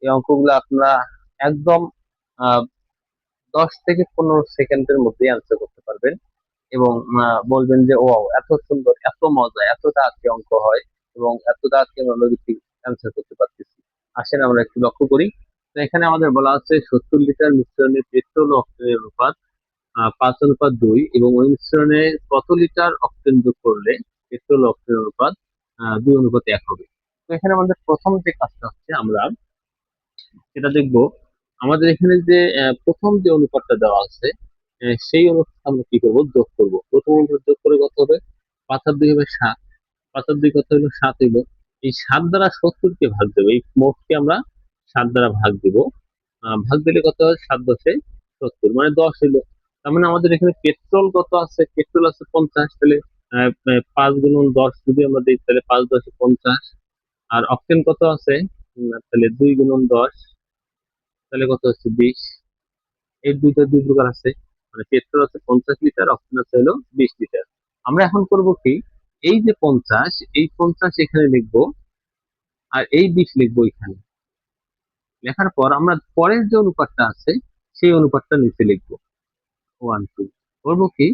এই অঙ্কগুলো আপনারা একদম আহ 10 থেকে 15 সেকেন্ডের মধ্যেই আনসার করতে পারবেন এবং বলবেন যে ও এত সুন্দর, এত মজা, এত তাড়াতাড়ি অঙ্ক হয় এবং এত তাড়াতাড়ি আমরা লজিক অ্যান্সার করতে পারতেছি। আসেন আমরা একটু লক্ষ্য করি। তো এখানে আমাদের বলা আছে 70 লিটার মিশ্রণে পেট্রোল ও অক্সিজেনের অনুপাত 5:2 এবং ওই মিশ্রণে কত লিটার অক্সিজেন যোগ করলে পেট্রোল ও অক্সিজেনের অনুপাত 2:1 হবে। তো এখানে আমাদের প্রথম যে কাজটা হচ্ছে আমরা সেটা দেখবো। আমাদের এখানে যে প্রথম যে অনুপাতটা দেওয়া আছে, সেই অনুপাত আমরা কি করবো, যোগ করব। প্রথম অনুপাত যোগ করে কত হবে, 5 আর 2 হবে 7, 5 আর 2 কত হলো, 7 হইলো। এই 7 দ্বারা 70 কে ভাগ দেবো, এই মোটকে আমরা 7 দ্বারা ভাগ দিব। ভাগ দিলে কত হয়, 7×10 = 70, মানে 10 হইলো। তার মানে আমাদের এখানে পেট্রোল কত আছে, পেট্রোল আছে 50, তাহলে 5 × 10 যদি আমরা দিই তাহলে 5×10 = 50। আর অক্টেন কত আছে, তাহলে 2 × 10, তাহলে কত হচ্ছে 20। এই দুইটা দুই প্রকার আছে, মানে পেট্রোল আছে 50 লিটার, অক্টেন আছে হলো 20 লিটার। আমরা এখন করব কি, এই যে 50, এই 50 এখানে লিখবো আর এই 20 লিখবো এখানে। লেখার পর আমরা পরের যে অনুপাতটা আছে সেই অনুপাতটা নিচে লিখবো, 1 2। করবো কি,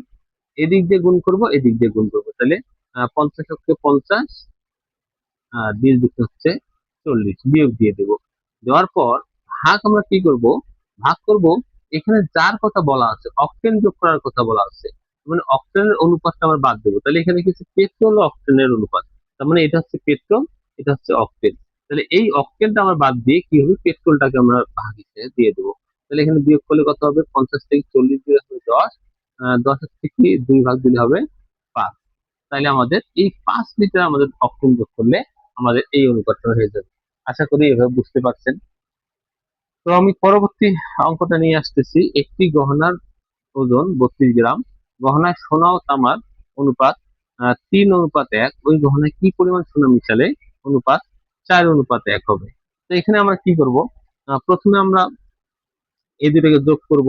এদিক দিয়ে গুণ করব, এদিক দিয়ে গুণ করবো, তাহলে 50 × 50, 20 হচ্ছে 40, বিয়োগ দিয়ে দেবো। দেওয়ার পর ভাগ আমরা কি করব, ভাগ করব এখানে যার কথা বলা আছে, অক্টেন যোগ করার কথা বলা আছে, মানে অক্টেনের অনুপাতটা আমরা বাদ দেবো। তাহলে এখানে কিছু পেট্রোল ও অক্টেনের অনুপাত, তার মানে এটা হচ্ছে পেট্রোল, এটা হচ্ছে অক্টেন। তাহলে এই অক্টেনটা আমরা বাদ দিয়ে কি হবে, পেট্রোলটাকে আমরা ভাগ হিসেবে দিয়ে দেবো। তাহলে এখানে বিয়োগ করলে কত হবে, 50 থেকে 40 দিলে হবে 10, 10 থেকে 2 ভাগ দিলে হবে 5। তাহলে আমাদের এই 5 লিটার আমাদের অক্টেন যোগ করলে আমাদের এই অনুপাতটা হয়ে যাবে। আশা করি এভাবে বুঝতে পারছেন। তো আমি পরবর্তী অঙ্কটা নিয়ে আসতেছি। একটি গহনার ওজন 32 গ্রাম, গহনায় সোনা ও তামার অনুপাত 3:1। ওই গহনায় কি পরিমাণ সোনা মিশালে অনুপাত 4:1 হবে। তো এখানে আমরা কি করব, প্রথমে আমরা এই দুটাকে যোগ করব।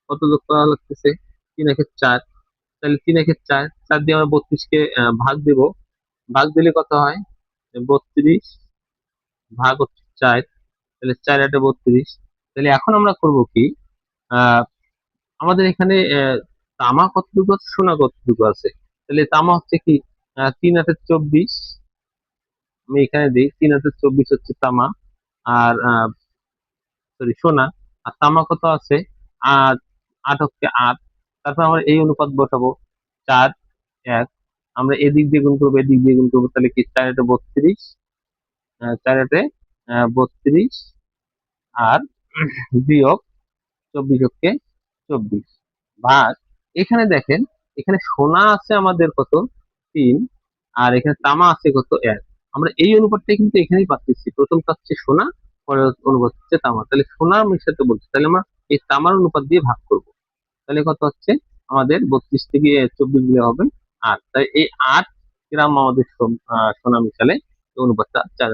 কত যোগ করা লাগতেছে, 3 × 4, তাহলে 3 × 4, 4 দিয়ে আমরা 32 কে ভাগ দেব। ভাগ দিলে কত হয়, 32 ভাগ হচ্ছে 4, তাহলে 4×8 = 32। তাহলে এখন আমরা করব কি, আহ আমাদের এখানে তামা কতটুকু আছে, সোনা কতটুকু আছে। তাহলে তামা হচ্ছে কি, 3×8 = 24, আমি এখানে দিই 3×8 = 24 হচ্ছে তামা, আর সরি সোনা। আর তামা কত আছে, আর 8 হচ্ছে 8। তারপর আমরা এই অনুপাত বসাবো, 4:1। আমরা এদিক দিয়ে গুণ করবো, এদিক দিয়ে গুণ করবো, তাহলে কি 4×8 = 32, 4×8 = 32, আর বিয়োগ 24 × 24 ভাগ। এখানে দেখেন, এখানে সোনা আছে আমাদের কত, 3, আর এখানে তামা আছে কত, 1। আমরা এই অনুপাতটা কিন্তু এখানেই পাচ্ছি, প্রথম পাচ্ছি সোনা, পরের অনুপাত হচ্ছে তামা। তাহলে সোনার মিশাতে বলছে, তাহলে আমরা এই তামার অনুপাত দিয়ে ভাগ করব। তাহলে কত হচ্ছে, আমাদের 32 থেকে 24 দিলে হবে 8। তাই এই 8 গ্রাম আমাদের সোনা মিশালে এই অনুপাতটা 4